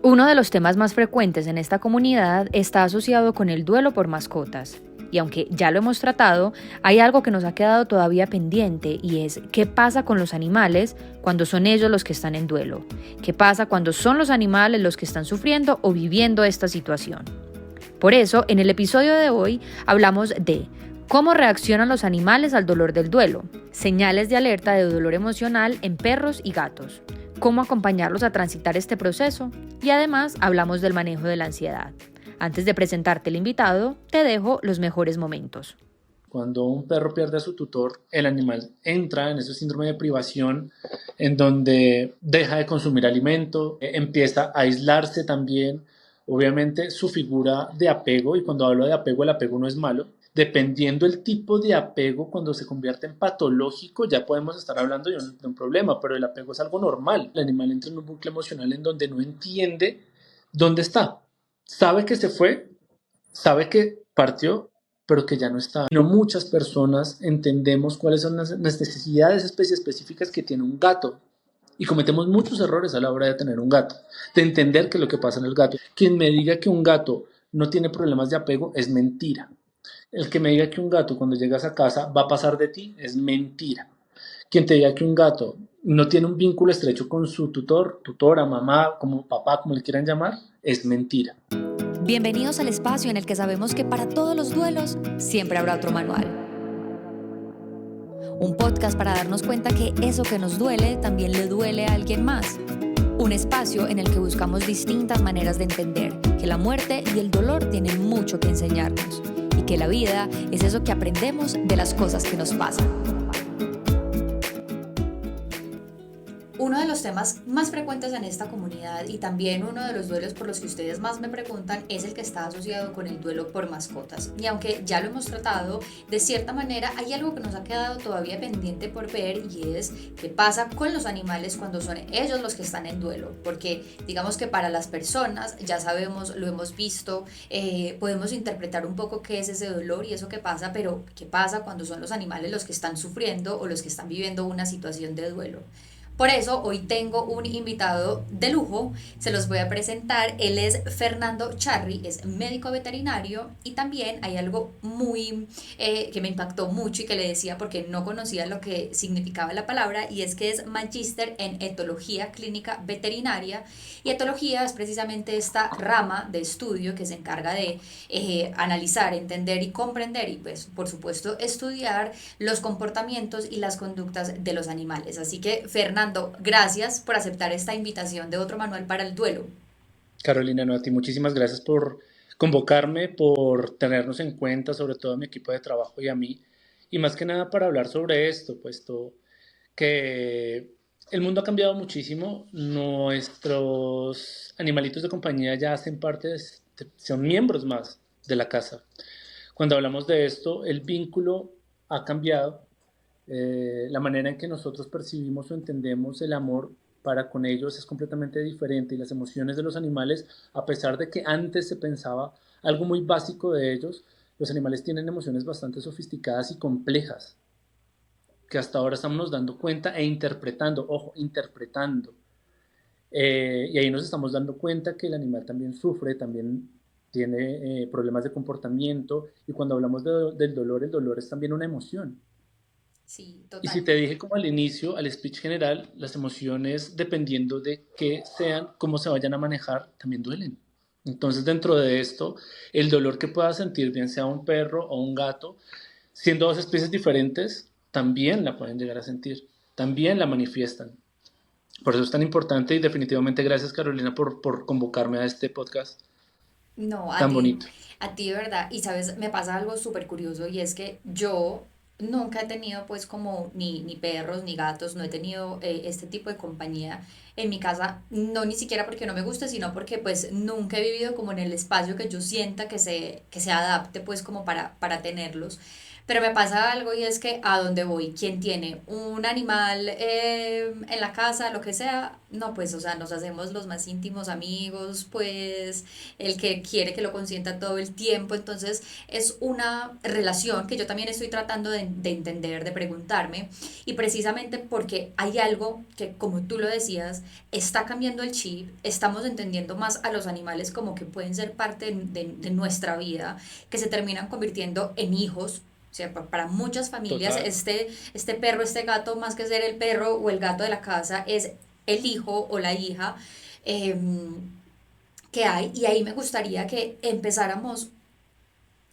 Uno de los temas más frecuentes en esta comunidad está asociado con el duelo por mascotas. Y aunque ya lo hemos tratado, hay algo que nos ha quedado todavía pendiente y es ¿qué pasa con los animales cuando son ellos los que están en duelo? ¿Qué pasa cuando son los animales los que están sufriendo o viviendo esta situación? Por eso, en el episodio de hoy hablamos de cómo reaccionan los animales al dolor del duelo, señales de alerta de dolor emocional en perros y gatos, cómo acompañarlos a transitar este proceso y además hablamos del manejo de la ansiedad. Antes de presentarte el invitado, te dejo los mejores momentos. Cuando un perro pierde a su tutor, el animal entra en ese síndrome de privación en donde deja de consumir alimento, empieza a aislarse también. Obviamente su figura de apego, y cuando hablo de apego, el apego no es malo. Dependiendo el tipo de apego, cuando se convierte en patológico, ya podemos estar hablando de un problema, pero el apego es algo normal. El animal entra en un bucle emocional en donde no entiende dónde está. Sabe que se fue, sabe que partió, pero que ya no está. No muchas personas entendemos cuáles son las necesidades específicas que tiene un gato. Y cometemos muchos errores a la hora de tener un gato, de entender qué es lo que pasa en el gato. Quien me diga que un gato no tiene problemas de apego es mentira. El que me diga que un gato cuando llegas a casa va a pasar de ti es mentira. Quien te diga que un gato no tiene un vínculo estrecho con su tutor, tutora, mamá, como papá, como le quieran llamar, es mentira. Bienvenidos al espacio en el que sabemos que para todos los duelos siempre habrá otro manual. Un podcast para darnos cuenta que eso que nos duele también le duele a alguien más. Un espacio en el que buscamos distintas maneras de entender que la muerte y el dolor tienen mucho que enseñarnos y que la vida es eso que aprendemos de las cosas que nos pasan. Uno de los temas más frecuentes en esta comunidad y también uno de los duelos por los que ustedes más me preguntan es el que está asociado con el duelo por mascotas. Y aunque ya lo hemos tratado, de cierta manera hay algo que nos ha quedado todavía pendiente por ver y es qué pasa con los animales cuando son ellos los que están en duelo. Porque digamos que para las personas, ya sabemos, lo hemos visto, podemos interpretar un poco qué es ese dolor y eso que pasa, pero qué pasa cuando son los animales los que están sufriendo o los que están viviendo una situación de duelo. Por eso hoy tengo un invitado de lujo, se los voy a presentar. Él es Fernando Charri, es médico veterinario y también hay algo muy que me impactó mucho y que le decía porque no conocía lo que significaba la palabra, y es que es magíster en etología clínica veterinaria, y etología es precisamente esta rama de estudio que se encarga de analizar, entender y comprender y pues por supuesto estudiar los comportamientos y las conductas de los animales. Así que Fernando, gracias por aceptar esta invitación de otro manual para el duelo. Carolina, no, a ti muchísimas gracias por convocarme, por tenernos en cuenta, sobre todo a mi equipo de trabajo y a mí, y más que nada para hablar sobre esto, puesto que el mundo ha cambiado muchísimo, nuestros animalitos de compañía ya hacen parte, son miembros más de la casa. Cuando hablamos de esto, el vínculo ha cambiado, la manera en que nosotros percibimos o entendemos el amor para con ellos es completamente diferente, y las emociones de los animales, a pesar de que antes se pensaba algo muy básico de ellos, los animales tienen emociones bastante sofisticadas y complejas que hasta ahora estamos nos dando cuenta e interpretando, ojo, interpretando. Y ahí nos estamos dando cuenta que el animal también sufre, también tiene problemas de comportamiento, y cuando hablamos del dolor, el dolor es también una emoción. Sí, Y si total. te dije como al inicio, al speech general, las emociones, dependiendo de qué sean, cómo se vayan a manejar, también duelen. Entonces, dentro de esto, el dolor que pueda sentir, bien sea un perro o un gato, siendo dos especies diferentes, también la pueden llegar a sentir, también la manifiestan. Por eso es tan importante, y definitivamente gracias, Carolina, por convocarme a este podcast No, tan bonito. a ti de verdad. Y sabes, me pasa algo súper curioso y es que yo nunca he tenido pues como ni perros ni gatos, no he tenido este tipo de compañía en mi casa, no ni siquiera porque no me guste, sino porque pues nunca he vivido como en el espacio que yo sienta que se adapte pues como para tenerlos. Pero me pasa algo y es que a donde voy, quien tiene un animal en la casa, lo que sea, no, pues, o sea, nos hacemos los más íntimos amigos, pues, el que quiere que lo consienta todo el tiempo. Entonces, es una relación que yo también estoy tratando de entender, de preguntarme, y precisamente porque hay algo que, como tú lo decías, está cambiando el chip, estamos entendiendo más a los animales como que pueden ser parte de nuestra vida, que se terminan convirtiendo en hijos. O sea, para muchas familias Total. este perro, este gato, más que ser el perro o el gato de la casa, es el hijo o la hija eh, que hay. Y ahí me gustaría que empezáramos.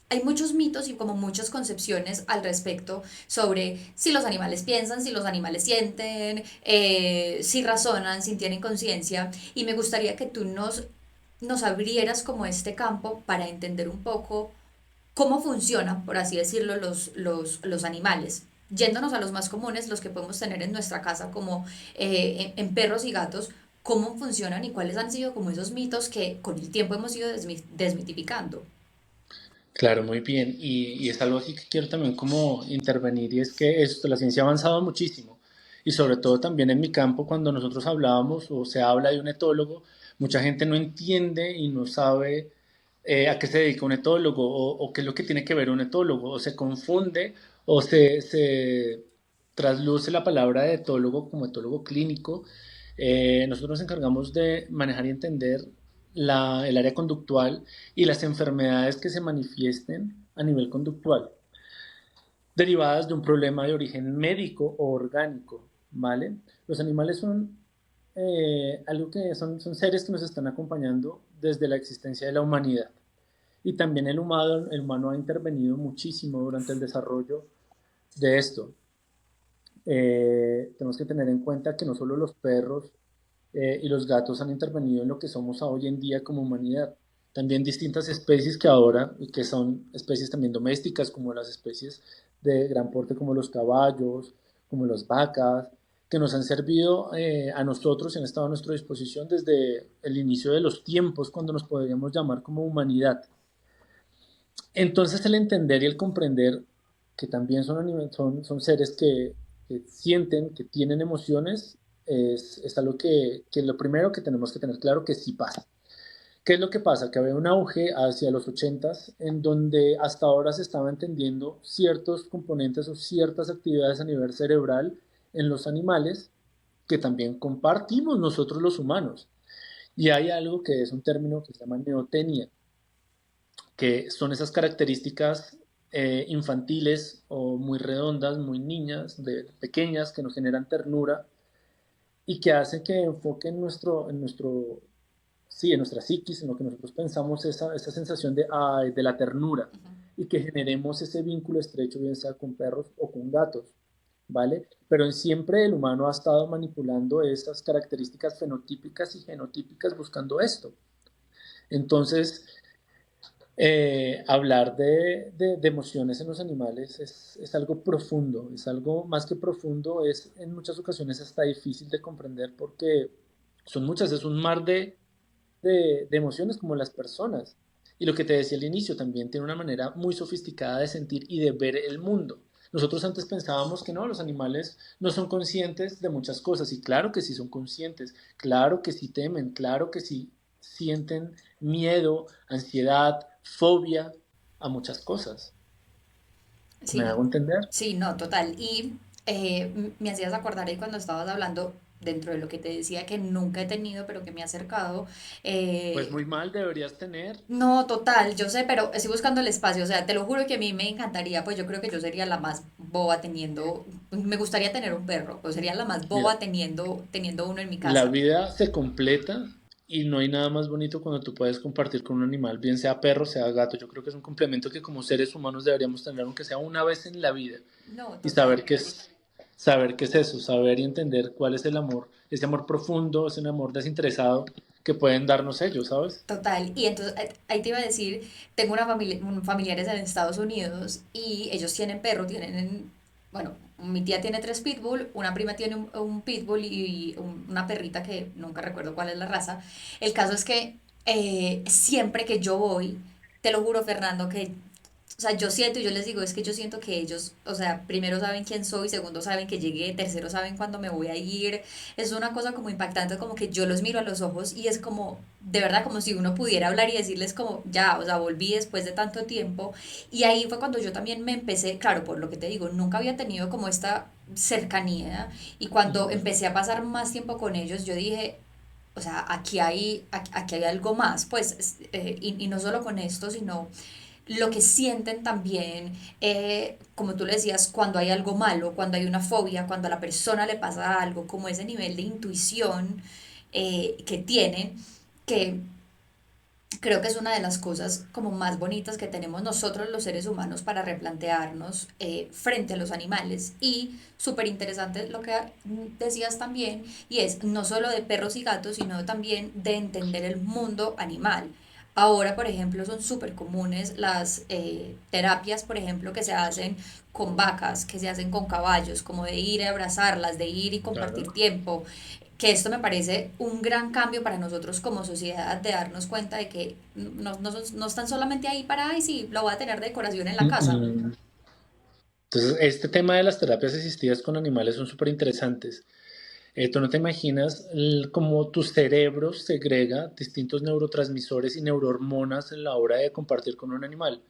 Hay muchos mitos y como muchas concepciones al respecto sobre si los animales piensan, si los animales sienten, si razonan, si tienen conciencia. Y me gustaría que tú nos abrieras como este campo para entender un poco cómo funcionan, por así decirlo, los animales. Yéndonos a los más comunes, los que podemos tener en nuestra casa, como en perros y gatos, cómo funcionan y cuáles han sido como esos mitos que con el tiempo hemos ido desmitificando. Claro, muy bien. Y es algo aquí que quiero también como intervenir y es que esto, la ciencia ha avanzado muchísimo. Y sobre todo también en mi campo, cuando nosotros hablábamos o se habla de un etólogo, mucha gente no entiende y no sabe a qué se dedica un etólogo o qué es lo que tiene que ver un etólogo. O se confunde o se trasluce la palabra de etólogo como etólogo clínico. Nosotros nos encargamos de manejar y entender el área conductual y las enfermedades que se manifiesten a nivel conductual, derivadas de un problema de origen médico o orgánico, ¿vale? Los animales son algo que son seres que nos están acompañando desde la existencia de la humanidad. Y también el humano ha intervenido muchísimo durante el desarrollo de esto. Tenemos que tener en cuenta que no solo los perros y los gatos han intervenido en lo que somos hoy en día como humanidad. También distintas especies que ahora, y que son especies también domésticas, como las especies de gran porte como los caballos, como las vacas, que nos han servido a nosotros y han estado a nuestra disposición desde el inicio de los tiempos, cuando nos podríamos llamar como humanidad. Entonces el entender y el comprender que también son seres que sienten, que tienen emociones, es algo que lo primero que tenemos que tener claro que sí pasa. ¿Qué es lo que pasa? Que había un auge hacia los 80s en donde hasta ahora se estaba entendiendo ciertos componentes o ciertas actividades a nivel cerebral en los animales que también compartimos nosotros los humanos. Y hay algo que es un término que se llama neotenia, que son esas características infantiles o muy redondas, muy niñas, pequeñas, que nos generan ternura y que hacen que enfoquen sí, en nuestra psiquis, en lo que nosotros pensamos, esa sensación de la ternura y que generemos ese vínculo estrecho, bien sea con perros o con gatos, ¿vale? Pero siempre el humano ha estado manipulando esas características fenotípicas y genotípicas buscando esto. Entonces, hablar de emociones en los animales es algo profundo, es algo más que profundo, es en muchas ocasiones hasta difícil de comprender porque son muchas, es un mar de emociones como las personas. Y lo que te decía al inicio, también tiene una manera muy sofisticada de sentir y de ver el mundo. Nosotros antes pensábamos que no, los animales no son conscientes de muchas cosas, y claro que sí son conscientes, claro que sí temen, claro que sí sienten miedo, ansiedad, fobia a muchas cosas. ¿Me Sí, hago entender? sí, no, total. Y me hacías acordar ahí cuando estabas hablando, dentro de lo que te decía que nunca he tenido, pero que me ha acercado. Pues eh, muy mal deberías tener. no, total, yo sé, pero estoy buscando el espacio. O sea, te lo juro que a mí me encantaría, pues yo creo que yo sería la más boba teniendo, me gustaría tener un perro, pues sería la más Mira, boba teniendo uno en mi la casa. vida se completa y no hay nada más bonito cuando tú puedes compartir con un animal, bien sea perro, sea gato. Yo creo que es un complemento que como seres humanos deberíamos tener, aunque sea una vez en la vida, No, y total. saber qué es eso, saber y entender cuál es el amor, ese amor profundo, ese amor desinteresado que pueden darnos ellos, ¿sabes? Total, y entonces ahí te iba a decir, tengo familiares en Estados Unidos y ellos tienen perro, bueno, mi tía tiene tres pitbull, una prima tiene un pitbull y una perrita que nunca recuerdo cuál es la raza. El caso es que siempre que yo voy, te lo juro, Fernando, que O sea, yo siento y yo les digo, es que yo siento que ellos, o sea, primero saben quién soy, segundo saben que llegué, tercero saben cuándo me voy a ir. Es una cosa como impactante, como que yo los miro a los ojos y es como, de verdad, como si uno pudiera hablar y decirles como, ya, o sea, volví después de tanto tiempo. Y ahí fue cuando yo también me empecé, claro, por lo que te digo, nunca había tenido como esta cercanía y cuando Ujú. empecé a pasar más tiempo con ellos, yo dije, o sea, aquí hay algo más, pues, y no solo con esto, sino lo que sienten también, como tú le decías, cuando hay algo malo, cuando hay una fobia, cuando a la persona le pasa algo, como ese nivel de intuición que tienen, que creo que es una de las cosas como más bonitas que tenemos nosotros los seres humanos para replantearnos frente a los animales. Y súper interesante lo que decías también, y es no solo de perros y gatos, sino también de entender el mundo animal. Ahora, por ejemplo, son súper comunes las terapias, por ejemplo, que se hacen con vacas, que se hacen con caballos, como de ir a abrazarlas, de ir y compartir Claro. tiempo, que esto me parece un gran cambio para nosotros como sociedad, de darnos cuenta de que no están solamente ahí para, ay, sí, lo voy a tener de decoración en la Mm, casa. mm. Entonces, este tema de las terapias asistidas con animales son súper interesantes. Tú no te imaginas cómo tu cerebro segrega distintos neurotransmisores y neurohormonas en la hora de compartir con un animal.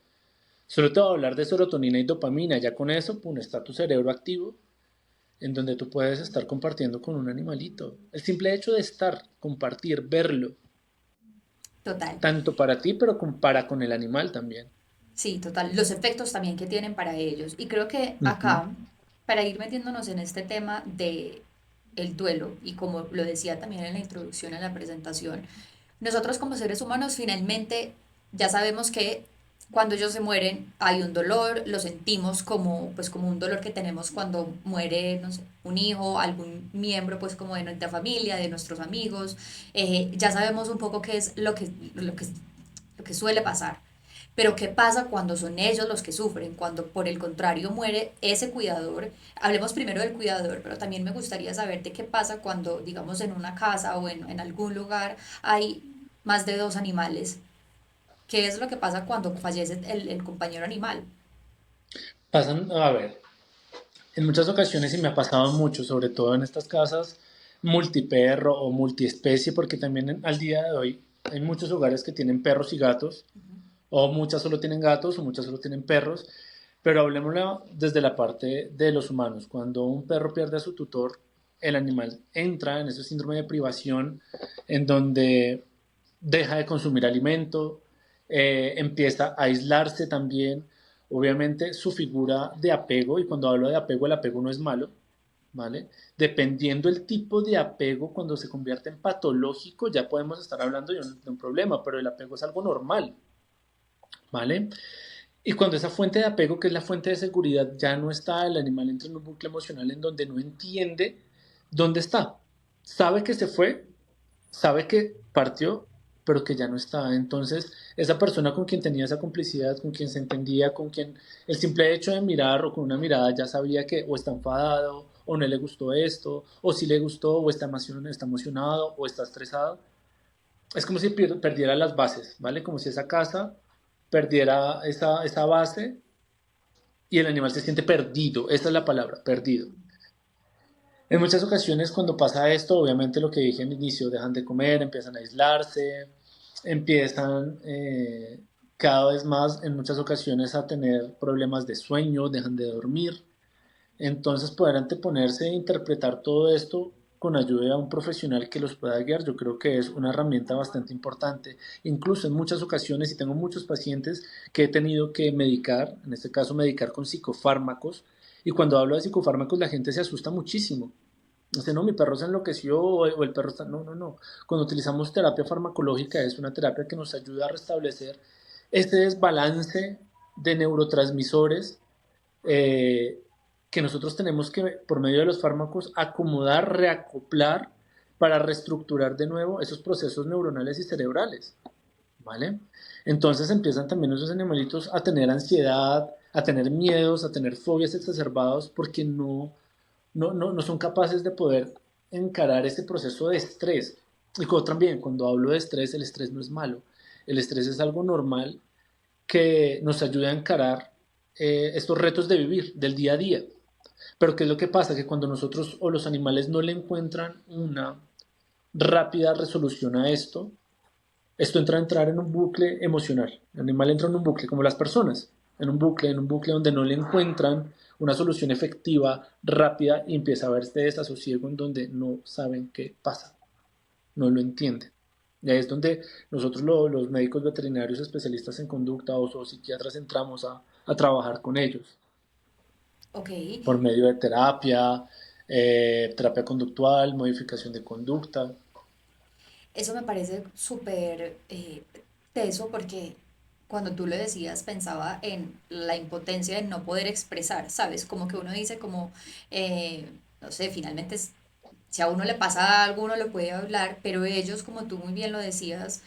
Solo te voy a hablar de serotonina y dopamina. Ya con eso, pum, está tu cerebro activo en donde tú puedes estar compartiendo con un animalito. El simple hecho de estar, compartir, verlo, Total, tanto para ti, pero para con el animal también. sí, total. Los efectos también que tienen para ellos. Y creo que Ujú. acá, para ir metiéndonos en este tema de el duelo, y como lo decía también en la introducción, en la presentación, nosotros como seres humanos finalmente ya sabemos que cuando ellos se mueren hay un dolor, lo sentimos como, pues, como un dolor que tenemos cuando muere, no sé, un hijo, algún miembro pues como de nuestra familia, de nuestros amigos. Ya sabemos un poco qué es lo que suele pasar. Pero ¿qué pasa cuando son ellos los que sufren? Cuando por el contrario muere ese cuidador. Hablemos primero del cuidador, pero también me gustaría saber de qué pasa cuando, digamos, en una casa o en algún lugar hay más de dos animales. ¿Qué es lo que pasa cuando fallece el compañero animal? Pasan, a ver, en muchas ocasiones, y me ha pasado mucho, sobre todo en estas casas multiperro o multiespecie, porque también al día de hoy hay muchos hogares que tienen perros y gatos, o muchas solo tienen gatos, o muchas solo tienen perros, pero hablemoslo desde la parte de los humanos. Cuando un perro pierde a su tutor, el animal entra en ese síndrome de privación en donde deja de consumir alimento, empieza a aislarse también. Obviamente su figura de apego, y cuando hablo de apego, el apego no es malo, ¿vale? Dependiendo el tipo de apego, cuando se convierte en patológico, ya podemos estar hablando de un problema, pero el apego es algo normal, ¿vale? Y cuando esa fuente de apego, que es la fuente de seguridad, ya no está, el animal entra en un bucle emocional en donde no entiende dónde está. Sabe que se fue, sabe que partió, pero que ya no está. Entonces, esa persona con quien tenía esa complicidad, con quien se entendía, con quien el simple hecho de mirar o con una mirada ya sabía que o está enfadado, o no le gustó esto, o si le gustó, o está emocionado, o está estresado. Es como si perdiera las bases, ¿vale? Como si esa casa perdiera esa base y el animal se siente perdido. Esta es la palabra, perdido. En muchas ocasiones cuando pasa esto, obviamente lo que dije al inicio, dejan de comer, empiezan a aislarse, empiezan cada vez más en muchas ocasiones a tener problemas de sueño, dejan de dormir. Entonces poder anteponerse e interpretar todo esto con ayuda de un profesional que los pueda guiar, yo creo que es una herramienta bastante importante. Incluso en muchas ocasiones, y tengo muchos pacientes que he tenido que medicar, en este caso medicar con psicofármacos, y cuando hablo de psicofármacos la gente se asusta muchísimo. Dice, no, mi perro se enloqueció o el perro está... No, no, no. Cuando utilizamos terapia farmacológica es una terapia que nos ayuda a restablecer este desbalance de neurotransmisores eh, que nosotros tenemos que, por medio de los fármacos, acomodar, reacoplar para reestructurar de nuevo esos procesos neuronales y cerebrales, ¿vale? Entonces empiezan también esos animalitos a tener ansiedad, a tener miedos, a tener fobias exacerbados porque no son capaces de poder encarar ese proceso de estrés. Y también, cuando hablo de estrés, el estrés no es malo. El estrés es algo normal que nos ayude a encarar estos retos de vivir, del día a día. Pero ¿qué es lo que pasa? Que cuando nosotros o los animales no le encuentran una rápida resolución a esto entra a entrar en un bucle emocional. El animal entra en un bucle, como las personas, en un bucle donde no le encuentran una solución efectiva, rápida, y empieza a haber este desasosiego en donde no saben qué pasa, no lo entienden. Y ahí es donde nosotros los médicos veterinarios especialistas en conducta o psiquiatras entramos a trabajar con ellos Ok, por medio de terapia, terapia conductual, modificación de conducta. eso me parece súper teso porque cuando tú lo decías pensaba en la impotencia de no poder expresar, ¿sabes? Como que uno dice como, no sé, finalmente si a uno le pasa algo uno lo puede hablar, pero ellos, como tú muy bien lo decías,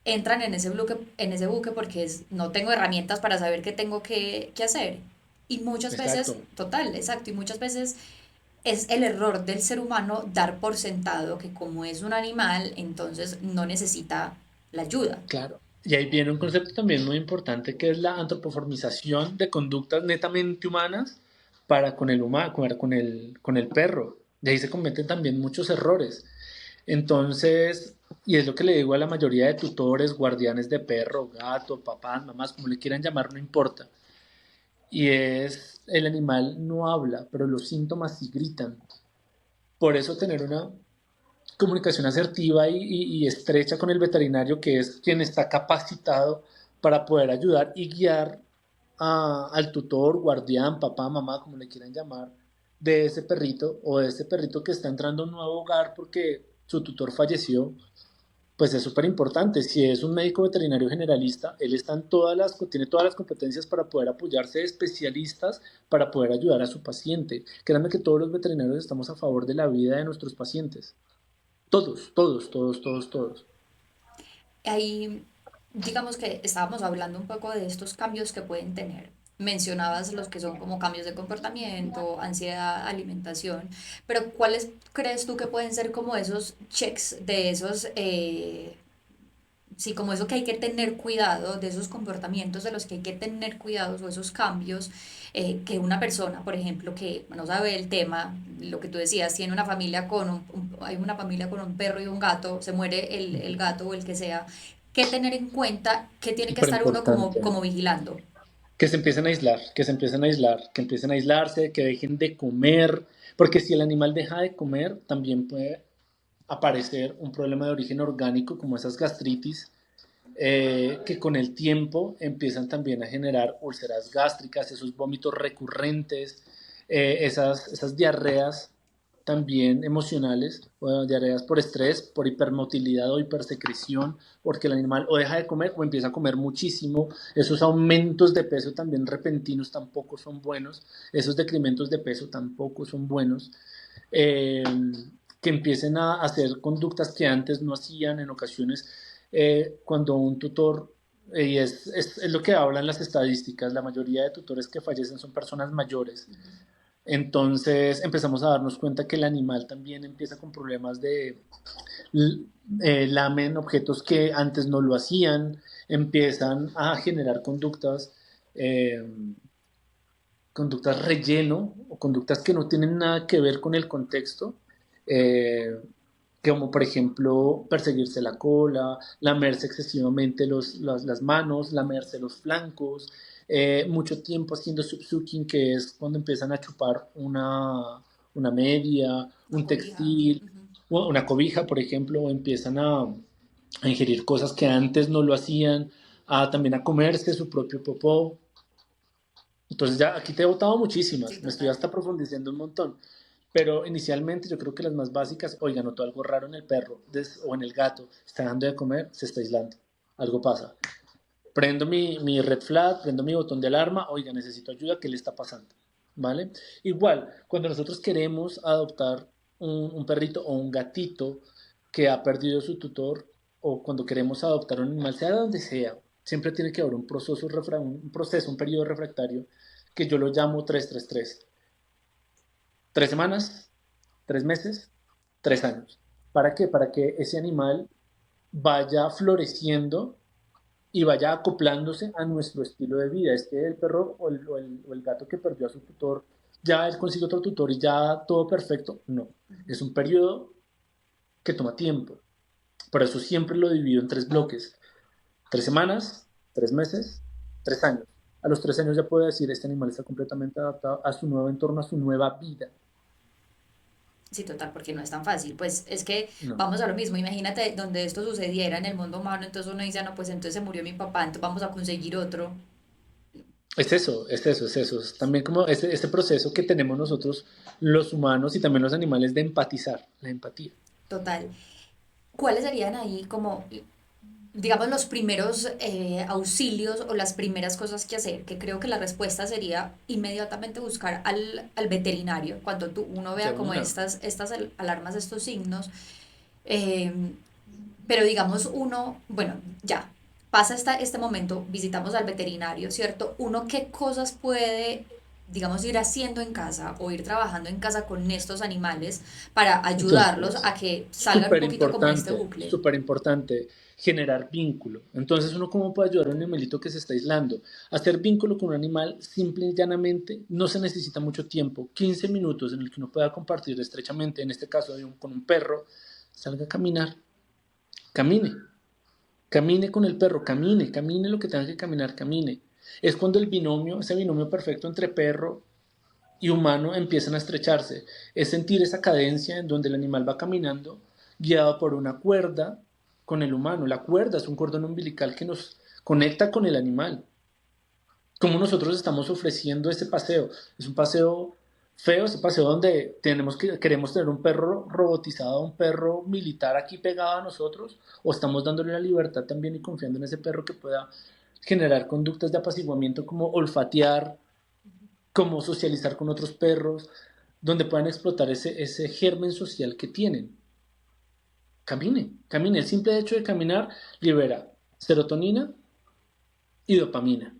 entran en ese buque porque no tengo herramientas para saber qué tengo que hacer. Y muchas Exacto, veces, total, exacto, y muchas veces es el error del ser humano dar por sentado que como es un animal, entonces no necesita la ayuda. claro. Y ahí viene un concepto también muy importante que es la antropoformización de conductas netamente humanas para con el humano, con el perro. De ahí se cometen también muchos errores. Entonces, y es lo que le digo a la mayoría de tutores, guardianes de perro, gato, papás, mamás, como le quieran llamar, no importa. Y es, el animal no habla, pero los síntomas sí gritan. Por eso tener una comunicación asertiva y estrecha con el veterinario, que es quien está capacitado para poder ayudar y guiar al tutor, guardián, papá, mamá, como le quieran llamar, de ese perrito o de ese perrito que está entrando a un nuevo hogar porque su tutor falleció, pues es súper importante. Si es un médico veterinario generalista, él está tiene todas las competencias para poder apoyarse de especialistas para poder ayudar a su paciente. Créanme que todos los veterinarios estamos a favor de la vida de nuestros pacientes. Todos, todos, todos, todos, todos. Ahí, digamos que estábamos hablando un poco de estos cambios que pueden tener. Mencionabas los que son como cambios de comportamiento, ansiedad, alimentación, pero ¿cuáles crees tú que pueden ser como esos checks de esos sí, como eso que hay que tener cuidado, de esos comportamientos de los que hay que tener cuidados o esos cambios, que una persona, por ejemplo, que no sabe el tema, lo que tú decías, tiene una familia con hay una familia con un perro y un gato, se muere el gato o el que sea, ¿qué tener en cuenta? ¿Qué tiene que Súper estar uno importante. como vigilando? Que se empiecen a aislar, que se empiecen a aislar, que empiecen a aislarse, que dejen de comer, porque si el animal deja de comer, también puede aparecer un problema de origen orgánico como esas gastritis, que con el tiempo empiezan también a generar úlceras gástricas, esos vómitos recurrentes, esas diarreas también emocionales, o diarreas por estrés, por hipermotilidad o hipersecreción, porque el animal o deja de comer o empieza a comer muchísimo. Esos aumentos de peso también repentinos tampoco son buenos, esos decrementos de peso tampoco son buenos. Eh, que empiecen a hacer conductas que antes no hacían en ocasiones, cuando un tutor, y es lo que hablan las estadísticas, la mayoría de tutores que fallecen son personas mayores. Entonces empezamos a darnos cuenta que el animal también empieza con problemas de lamen objetos que antes no lo hacían, empiezan a generar eh, conductas relleno o conductas que no tienen nada que ver con el contexto, eh, como por ejemplo perseguirse la cola, lamerse excesivamente las manos, lamerse los flancos, mucho tiempo haciendo subsucking, que es cuando empiezan a chupar una media, Una un cobija. textil, Ujú. una cobija, por ejemplo, o empiezan a ingerir cosas que antes no lo hacían, también a comerse su propio popó. Entonces ya aquí te he botado Sí, muchísimas, me estoy total. hasta profundizando un montón. Pero inicialmente yo creo que las más básicas, oiga, notó algo raro en el perro o en el gato, está dando de comer, se está aislando, algo pasa. Prendo mi red flag, prendo mi botón de alarma, oiga, necesito ayuda, ¿qué le está pasando? ¿Vale? Igual, cuando nosotros queremos adoptar un perrito o un gatito que ha perdido su tutor, o cuando queremos adoptar un animal, sea de donde sea, siempre tiene que haber un periodo refractario que yo lo llamo 333. 3 semanas, 3 meses, 3 años. ¿Para qué? Para que ese animal vaya floreciendo y vaya acoplándose a nuestro estilo de vida. Es que el perro o el gato que perdió a su tutor, ya él consigue otro tutor y ya todo perfecto. No, es un periodo que toma tiempo. Por eso siempre lo divido en 3 bloques. 3 semanas, 3 meses, 3 años. A los 3 años ya puedo decir, este animal está completamente adaptado a su nuevo entorno, a su nueva vida. Sí, total, porque no es tan fácil. Pues es que No. vamos a lo mismo. Imagínate donde esto sucediera en el mundo humano, entonces uno dice, "Ah, no, pues entonces se murió mi papá, entonces vamos a conseguir otro". Es eso, es eso, es eso. Es también como ese proceso que tenemos nosotros, los humanos y también los animales, de empatizar, la empatía. Total. ¿Cuáles serían ahí como, digamos, los primeros auxilios o las primeras cosas que hacer? Que creo que la respuesta sería inmediatamente buscar al veterinario. Cuando uno De vea como una. estas alarmas, estos signos. eh, pero digamos uno, bueno, ya, pasa este momento, visitamos al veterinario, ¿cierto? Uno qué cosas puede, digamos, ir haciendo en casa o ir trabajando en casa con estos animales para ayudarlos Entonces, a que salgan un poquito como de este bucle. súper importante, generar vínculo. Entonces, uno cómo puede ayudar a un animalito que se está aislando. Hacer vínculo con un animal simple y llanamente no se necesita mucho tiempo. 15 minutos en el que uno pueda compartir estrechamente, en este caso con un perro, salga a caminar, camine, camine con el perro, camine, camine lo que tenga que caminar, camine. Es cuando el binomio, ese binomio perfecto entre perro y humano empiezan a estrecharse. Es sentir esa cadencia en donde el animal va caminando guiado por una cuerda con el humano. La cuerda es un cordón umbilical que nos conecta con el animal. Como nosotros estamos ofreciendo ese paseo. Es un paseo feo, ese paseo donde queremos tener un perro robotizado, un perro militar aquí pegado a nosotros, o estamos dándole la libertad también y confiando en ese perro que pueda generar conductas de apaciguamiento como olfatear, como socializar con otros perros, donde puedan explotar ese germen social que tienen. Camine, camine. El simple hecho de caminar libera serotonina y dopamina.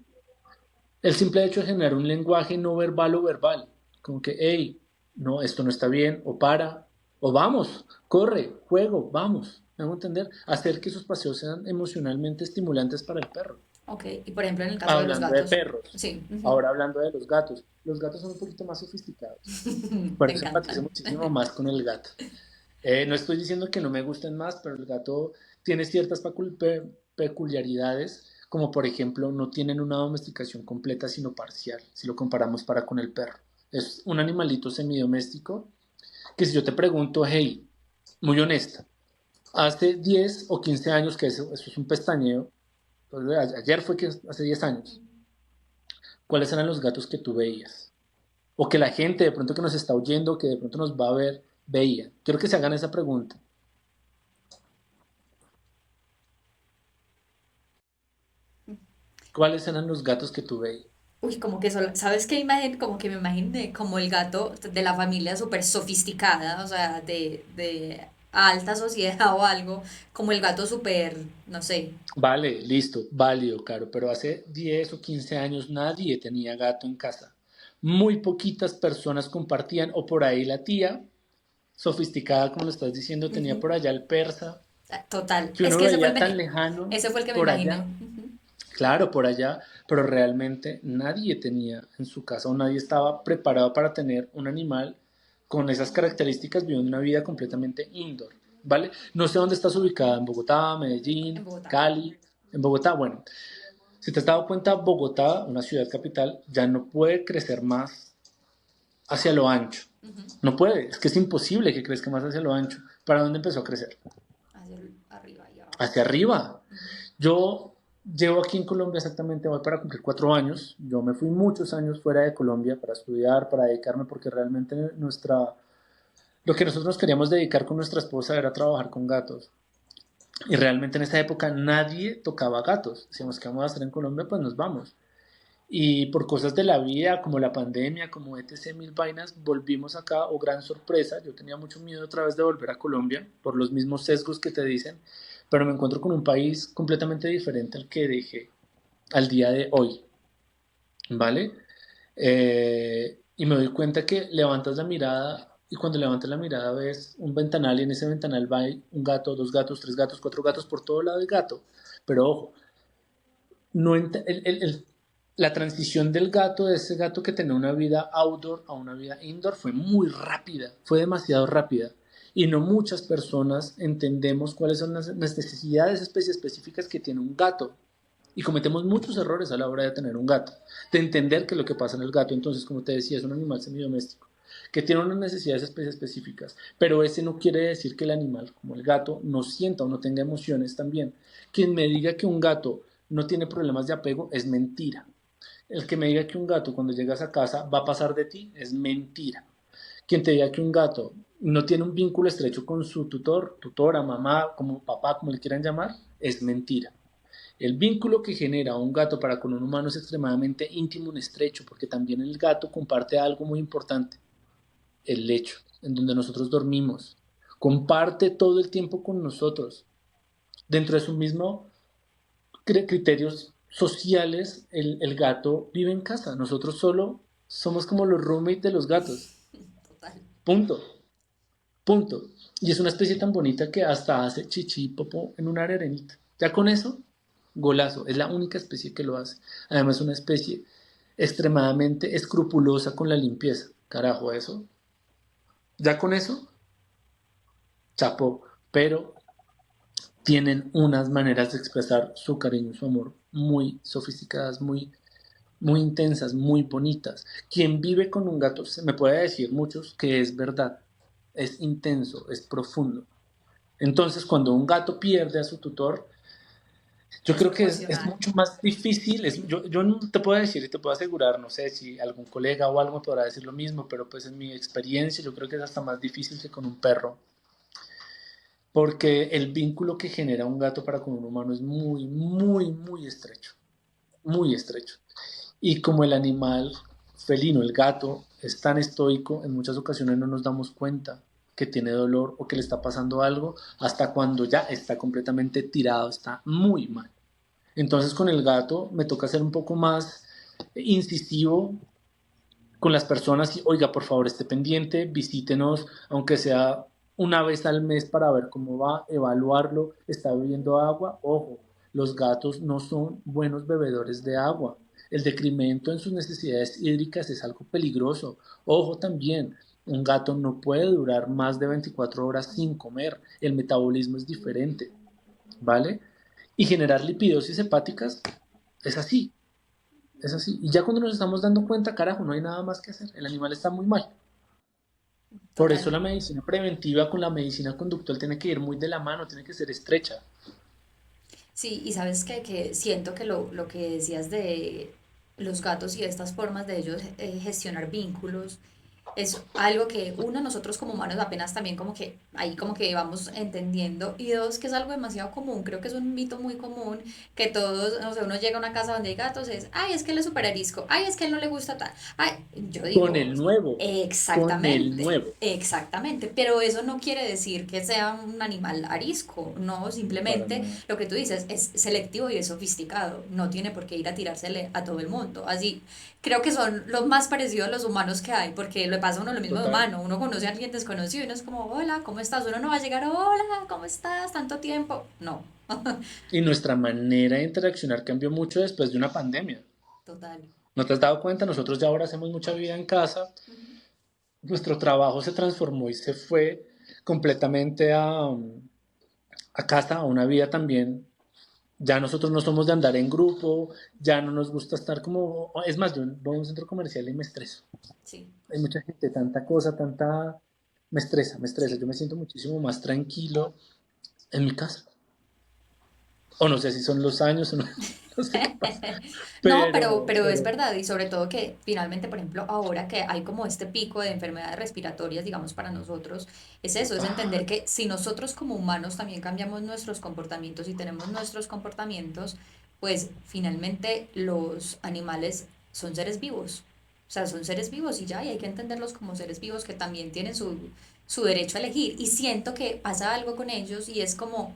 El simple hecho de generar un lenguaje no verbal o verbal, como que, hey, no, esto no está bien, o para, o vamos, corre, juego, vamos. ¿Me hago entender? Hacer que esos paseos sean emocionalmente estimulantes para el perro. Ok, y por ejemplo en el caso de los Hablando de gatos, perros, sí, ujú. ahora hablando de los gatos son un poquito más sofisticados. Por Me eso empatizo encantan. muchísimo más con el gato. No estoy diciendo que no me gusten más, pero el gato tiene ciertas peculiaridades, como por ejemplo no tienen una domesticación completa, sino parcial, si lo comparamos para con el perro. Es un animalito semidoméstico que si yo te pregunto, hey, muy honesta, hace 10 o 15 años, que eso es un pestañeo, pues, ayer fue que hace 10 años, ¿cuáles eran los gatos que tú veías? O que la gente de pronto que nos está oyendo, que de pronto nos va a ver, veía. Quiero que se hagan esa pregunta. ¿Cuáles eran los gatos que tú veías? Uy, como que ¿sabes qué imagen? Como que me imaginé como el gato de la familia súper sofisticada, o sea, de alta sociedad o algo, como el gato súper, no sé. Vale, listo, válido, claro, pero hace 10 o 15 años nadie tenía gato en casa. Muy poquitas personas compartían, o por ahí la tía, sofisticada como lo estás diciendo, tenía Ujú. por allá el persa, Total, que es uno que veía tan lejano, ese fue el que me por imaginé. allá, Ujú. claro, por allá, pero realmente nadie tenía en su casa o nadie estaba preparado para tener un animal con esas características viviendo una vida completamente indoor, ¿vale? No sé dónde estás ubicada, en Bogotá, En Medellín, Bogotá. Cali. En Bogotá, bueno, si te has dado cuenta, Bogotá, una ciudad capital, ya no puede crecer más hacia lo ancho. Ujú. No puede, es que es imposible que crezca más hacia lo ancho. ¿Para dónde empezó a crecer? Arriba y abajo. Hacia arriba. Ujú. Yo llevo aquí en Colombia exactamente, voy para cumplir 4 años. Yo me fui muchos años fuera de Colombia para estudiar, para dedicarme, porque realmente lo que nosotros nos queríamos dedicar con nuestra esposa era trabajar con gatos. Y realmente en esa época nadie tocaba gatos. Decíamos, ¿qué vamos a hacer en Colombia? Pues nos vamos. Y por cosas de la vida, como la pandemia, como etc., mil vainas, volvimos acá, o gran sorpresa, yo tenía mucho miedo otra vez de volver a Colombia, por los mismos sesgos que te dicen, pero me encuentro con un país completamente diferente al que dejé al día de hoy, ¿vale? Y me doy cuenta que levantas la mirada y cuando levantas la mirada ves un ventanal y en ese ventanal va un gato, dos gatos, tres gatos, cuatro gatos, por todo lado hay gato. Pero ojo, no la transición del gato, de ese gato que tenía una vida outdoor a una vida indoor, fue muy rápida, fue demasiado rápida. Y no muchas personas entendemos cuáles son las necesidades específicas que tiene un gato. Y cometemos muchos errores a la hora de tener un gato, de entender qué es lo que pasa en el gato. Entonces, como te decía, es un animal semidoméstico que tiene unas necesidades específicas, pero ese no quiere decir que el animal, como el gato, no sienta o no tenga emociones también. Quien me diga que un gato no tiene problemas de apego es mentira. El que me diga que un gato cuando llegas a casa va a pasar de ti es mentira. Quien te diga que un gato no tiene un vínculo estrecho con su tutor, tutora, mamá, como papá, como le quieran llamar, es mentira. El vínculo que genera un gato para con un humano es extremadamente íntimo y estrecho, porque también el gato comparte algo muy importante, el lecho, en donde nosotros dormimos. Comparte todo el tiempo con nosotros. Dentro de su mismo criterios sociales, el gato vive en casa. Nosotros solo somos como los roommates de los gatos. Total. Punto. Punto. Y es una especie tan bonita que hasta hace chichi y popó en una arenita. Ya con eso, golazo. Es la única especie que lo hace. Además, es una especie extremadamente escrupulosa con la limpieza. Carajo, eso. Ya con eso, chapó. Pero tienen unas maneras de expresar su cariño y su amor muy sofisticadas, muy intensas, muy bonitas. Quien vive con un gato, se me puede decir muchos que es verdad. Es intenso, es profundo. Entonces, cuando un gato pierde a su tutor, yo creo que es Desproporcional. mucho más difícil. Yo no te puedo decir y te puedo asegurar, no sé si algún colega o algo me podrá decir lo mismo, pero pues en mi experiencia yo creo que es hasta más difícil que con un perro, porque el vínculo que genera un gato para con un humano es muy estrecho, muy estrecho. Y como el animal felino, el gato, es tan estoico, en muchas ocasiones no nos damos cuenta que tiene dolor o que le está pasando algo hasta cuando ya está completamente tirado, está muy mal. Entonces con el gato me toca ser un poco más incisivo con las personas y, oiga, por favor, esté pendiente, visítenos, aunque sea una vez al mes para ver cómo va, evaluarlo, está bebiendo agua. Ojo, los gatos no son buenos bebedores de agua. El decremento en sus necesidades hídricas es algo peligroso. Ojo también, un gato no puede durar más de 24 horas sin comer. El metabolismo es diferente, ¿vale? Y generar lipidosis hepáticas es así, es así. Y ya cuando nos estamos dando cuenta, carajo, no hay nada más que hacer. El animal está muy mal. Por eso la Total. medicina preventiva con la medicina conductual tiene que ir muy de la mano, tiene que ser estrecha. Sí, y sabes que siento que lo que decías de los gatos y estas formas de ellos gestionar vínculos es algo que uno, nosotros como humanos apenas también como que ahí como que vamos entendiendo y dos, que es algo demasiado común, creo que es un mito muy común que todos, no sé, uno llega a una casa donde hay gatos, es, ay, es que él es súper arisco, ay, es que él no le gusta tal, ay, yo Con digo, el nuevo, con el exactamente, nuevo. exactamente, pero eso no quiere decir que sea un animal arisco, no, Para simplemente nada. lo que tú dices es selectivo y es sofisticado, no tiene por qué ir a tirársele a todo el mundo, así creo que son los más parecidos a los humanos que hay, porque le pasa a uno lo mismo de Total. humano, uno conoce a alguien desconocido y uno es como, hola, ¿cómo estás? Uno no va a llegar, hola, ¿cómo estás? Tanto tiempo. No, Y nuestra manera de interaccionar cambió mucho después de una pandemia. total. ¿No te has dado cuenta? Nosotros ya ahora hacemos mucha vida en casa. Nuestro trabajo se transformó y se fue completamente a casa, a una vida también. Ya nosotros no somos de andar en grupo, ya no nos gusta estar como... Es más, yo voy a un centro comercial y me estreso. Sí, Hay mucha gente, tanta cosa, tanta... Me estresa, me estresa. sí. Yo me siento muchísimo más tranquilo en mi casa. O no sé si son los años o no, no sé qué pasa. No, Pero, pero es pero... verdad y sobre todo que finalmente, por ejemplo, ahora que hay como este pico de enfermedades respiratorias, digamos, para nosotros, es eso, es Ah, entender que si nosotros como humanos también cambiamos nuestros comportamientos y tenemos nuestros comportamientos, pues finalmente los animales son seres vivos. O sea, son seres vivos y ya, y hay que entenderlos como seres vivos que también tienen su derecho a elegir. Y siento que pasa algo con ellos y es como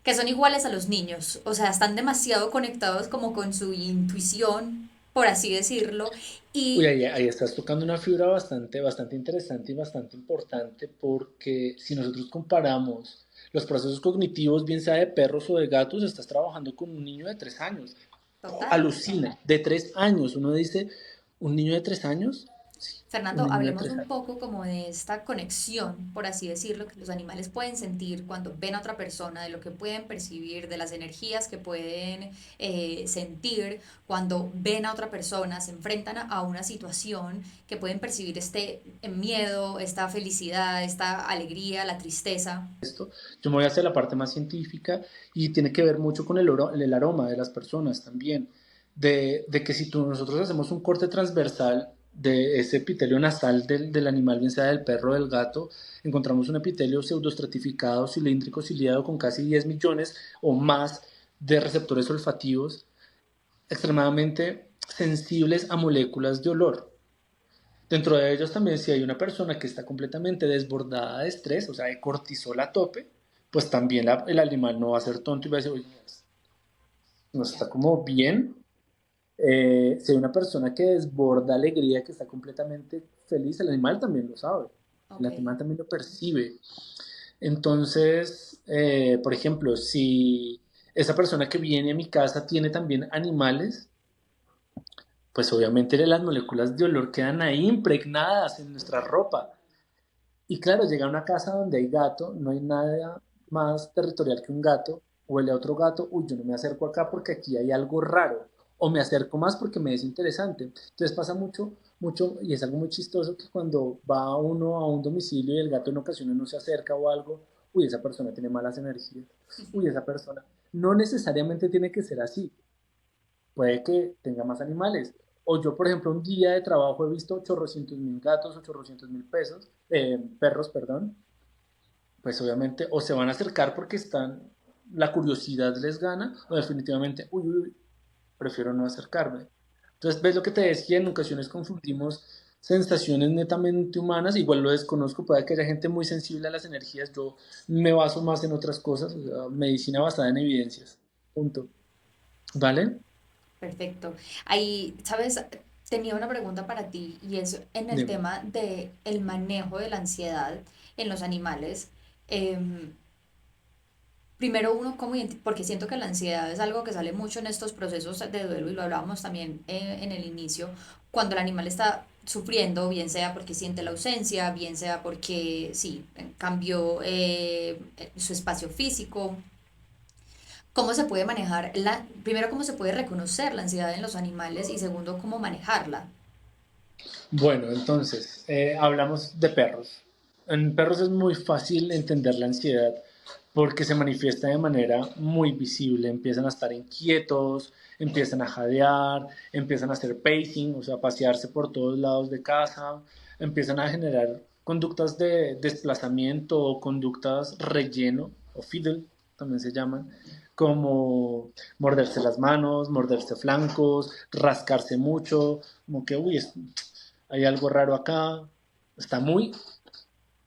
que son iguales a los niños, o sea, están demasiado conectados como con su intuición, por así decirlo, uy, y ahí estás tocando una fibra bastante interesante y bastante importante porque si nosotros comparamos los procesos cognitivos, bien sea de perros o de gatos, estás trabajando con un niño de 3 años. Total. alucina, de 3 años. Uno dice, ¿un niño de 3 años? Sí, un Fernando, niño de hablemos tres un años. poco como de esta conexión, por así decirlo, que los animales pueden sentir cuando ven a otra persona, de lo que pueden percibir, de las energías que pueden sentir cuando ven a otra persona, se enfrentan a una situación, que pueden percibir este miedo, esta felicidad, esta alegría, la tristeza. Yo me voy hacia la parte más científica y tiene que ver mucho con el aroma de las personas también. De que si nosotros hacemos un corte transversal de ese epitelio nasal del animal, bien sea del perro o del gato, encontramos un epitelio pseudoestratificado, cilíndrico, ciliado, con casi 10 millones o más de receptores olfativos extremadamente sensibles a moléculas de olor. Dentro de ellos también, si hay una persona que está completamente desbordada de estrés, o sea, de cortisol a tope, pues también el animal no va a ser tonto y va a decir, oye, no Ya, está como bien. Si hay una persona que desborda alegría, que está completamente feliz, el animal también lo sabe, el ok. animal también lo percibe. Entonces, por ejemplo, si esa persona que viene a mi casa tiene también animales, pues obviamente las moléculas de olor quedan ahí impregnadas en nuestra Total. ropa. Y claro, llega a una casa donde hay gato, no hay nada más territorial que un gato, huele a otro gato, uy, yo no me acerco acá porque aquí hay algo raro, o me acerco más porque me es interesante. Entonces pasa mucho, mucho, y es algo muy chistoso que cuando va uno a un domicilio y el gato en ocasiones no se acerca o algo, uy, esa persona tiene malas energías, uy, esa persona. No necesariamente tiene que ser así, puede que tenga más animales. O yo, por ejemplo, un día de trabajo he visto 800.000 gatos, 800.000 perros, perdón, pues obviamente o se van a acercar porque la curiosidad les gana, o definitivamente, uy, uy, uy, prefiero no acercarme. Entonces, ves lo que te decía, en ocasiones confundimos sensaciones netamente humanas, igual lo desconozco, puede que haya gente muy sensible a las energías, yo me baso más en otras cosas, o sea, medicina basada en evidencias, punto. ¿Vale? Perfecto. Ahí, ¿sabes? Tenía una pregunta para ti y es en el Dime. tema de el manejo de la ansiedad en los animales. Em, Primero uno, porque siento que la ansiedad es algo que sale mucho en estos procesos de duelo y lo hablábamos también en el inicio, cuando el animal está sufriendo, bien sea porque siente la ausencia, bien sea porque, sí, cambió su espacio físico. ¿Cómo se puede manejar primero, cómo se puede reconocer la ansiedad en los animales y segundo, cómo manejarla? Bueno, entonces, hablamos de perros. En perros es muy fácil entender la ansiedad porque se manifiesta de manera muy visible. Empiezan a estar inquietos, empiezan a jadear, empiezan a hacer pacing, o sea, pasearse por todos lados de casa, empiezan a generar conductas de desplazamiento o conductas relleno, o fiddle, también se llaman, como morderse las manos, morderse flancos, rascarse mucho, como que, uy, hay algo raro acá, está muy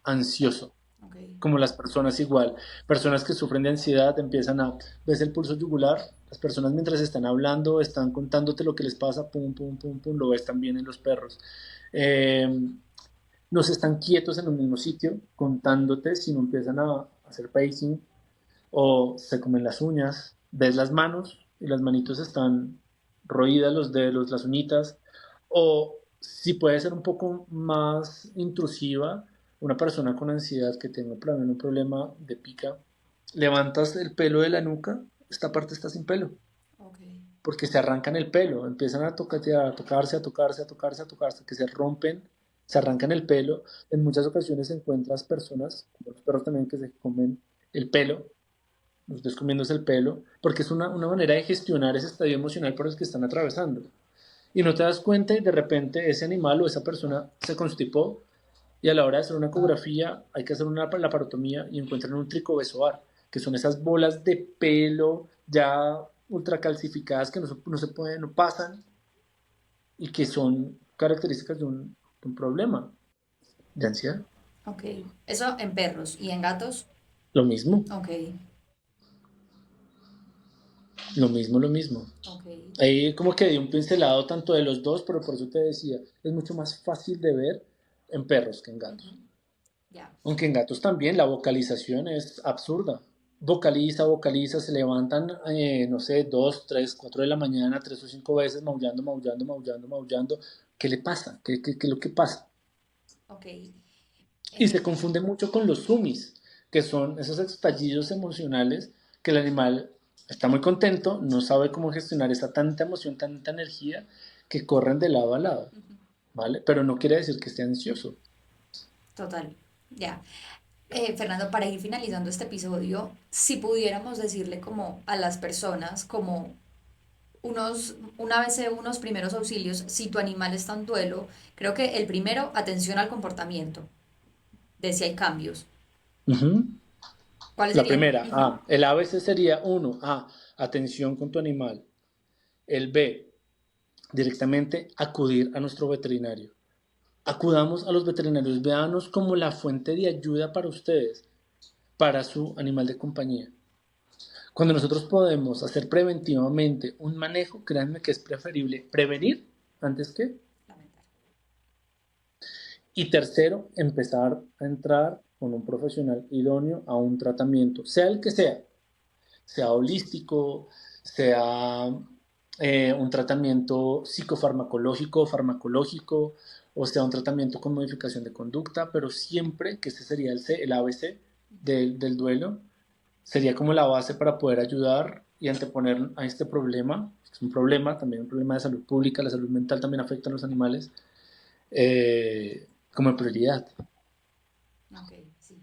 ansioso, Ok, como las personas igual. Personas que sufren de ansiedad empiezan ves el pulso yugular, las personas mientras están hablando, están contándote lo que les pasa, pum, pum, pum, pum, lo ves también en los perros. Eh, no se están quietos en un mismo sitio contándote, sino empiezan a hacer pacing o se comen las uñas, ves las manos y las manitos están roídas, los dedos, las uñitas, o si puede ser un poco más intrusiva, una persona con ansiedad que tenga un problema de pica, levantas el pelo de la nuca, esta parte está sin pelo, ok. porque se arrancan el pelo, empiezan a tocatear, a tocarse, a tocarse, a tocarse, a tocarse, que se rompen, se arrancan el pelo. En muchas ocasiones encuentras personas, como los perros también, que se comen el pelo, los estés comiéndose el pelo, porque es una manera de gestionar ese estadio emocional por el que están atravesando. Y no te das cuenta y de repente ese animal o esa persona se constipó y a la hora de hacer una ecografía hay que hacer una laparotomía y encuentran un tricobezoar, que son esas bolas de pelo ya ultracalcificadas que no se pueden, no pasan y que son características de un problema de ansiedad. Ok. Eso en perros y en gatos. Lo mismo, Ok, lo mismo, lo mismo. ok. Ahí como que di un pincelado tanto de los dos, pero por eso te decía, es mucho más fácil de ver en perros que en Ujú. gatos. Ya. Aunque en gatos también la vocalización es absurda. vocaliza, se levantan, no sé, 2, 3, 4 de la mañana, 3 o 5 veces maullando, maullando, maullando, maullando. ¿Qué le pasa? ¿Qué es lo que pasa? Ok. Y se confunde mucho con los sumis, que son esos estallidos emocionales que el animal está muy contento, no sabe cómo gestionar esa tanta emoción, tanta energía que corren de lado a lado, ¿vale? Pero no quiere decir que esté ansioso. Total, ya. Fernando, para ir finalizando este episodio, si pudiéramos decirle como a las personas, como una vez unos primeros auxilios, si tu animal está en duelo, creo que el primero, atención al comportamiento, de si hay cambios. Ujú. ¿Cuáles La serían? primera, A. El ABC sería uno, A. Atención con tu animal. El B. Directamente acudir a nuestro veterinario. Acudamos a los veterinarios, véanos como la fuente de ayuda para ustedes, para su animal de compañía. Cuando nosotros podemos hacer preventivamente un manejo, créanme que es preferible prevenir antes que. Y tercero, empezar a entrar con un profesional idóneo a un tratamiento, sea el que sea holístico, sea un tratamiento psicofarmacológico, farmacológico, o sea un tratamiento con modificación de conducta, pero siempre que ese sería el ABC del duelo, sería como la base para poder ayudar y anteponer a este problema, es un problema, también un problema de salud pública, la salud mental también afecta a los animales, como prioridad. Ok, sí,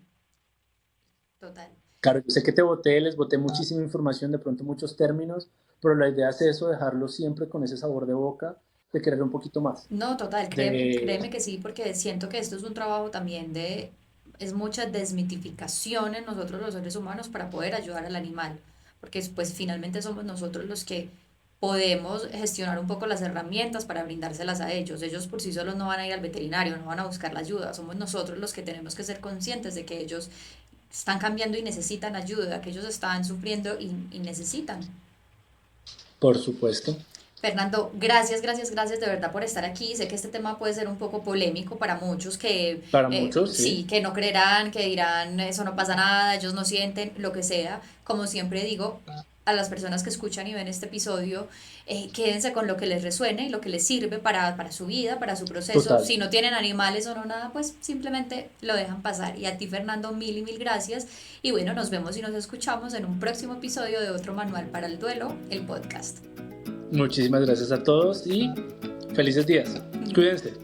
total. Claro, yo sé que les boté muchísima información, de pronto muchos términos, pero la idea es eso, dejarlo siempre con ese sabor de boca, de querer un poquito más. No, total, De, créeme que sí, porque siento que esto es un trabajo también es mucha desmitificación en nosotros los seres humanos para poder ayudar al animal, porque pues finalmente somos nosotros los que podemos gestionar un poco las herramientas para brindárselas a ellos. Ellos por sí solos no van a ir al veterinario, no van a buscar la ayuda, somos nosotros los que tenemos que ser conscientes de que ellos están cambiando y necesitan ayuda, que ellos están sufriendo y necesitan. por supuesto, Fernando, gracias, gracias, gracias de verdad por estar aquí. Sé que este tema puede ser un poco polémico para muchos que para muchos, sí, sí. que no creerán, que dirán eso no pasa nada, ellos no sienten, lo que sea. Como siempre digo a las personas que escuchan y ven este episodio, quédense con lo que les resuene y lo que les sirve para su vida, para su proceso. Total. Si no tienen animales o no nada, pues simplemente lo dejan pasar. Y a ti, Fernando, mil y mil gracias. Y bueno, nos vemos y nos escuchamos en un próximo episodio de otro Manual para el Duelo, el podcast. Muchísimas gracias a todos y felices días. Cuídense.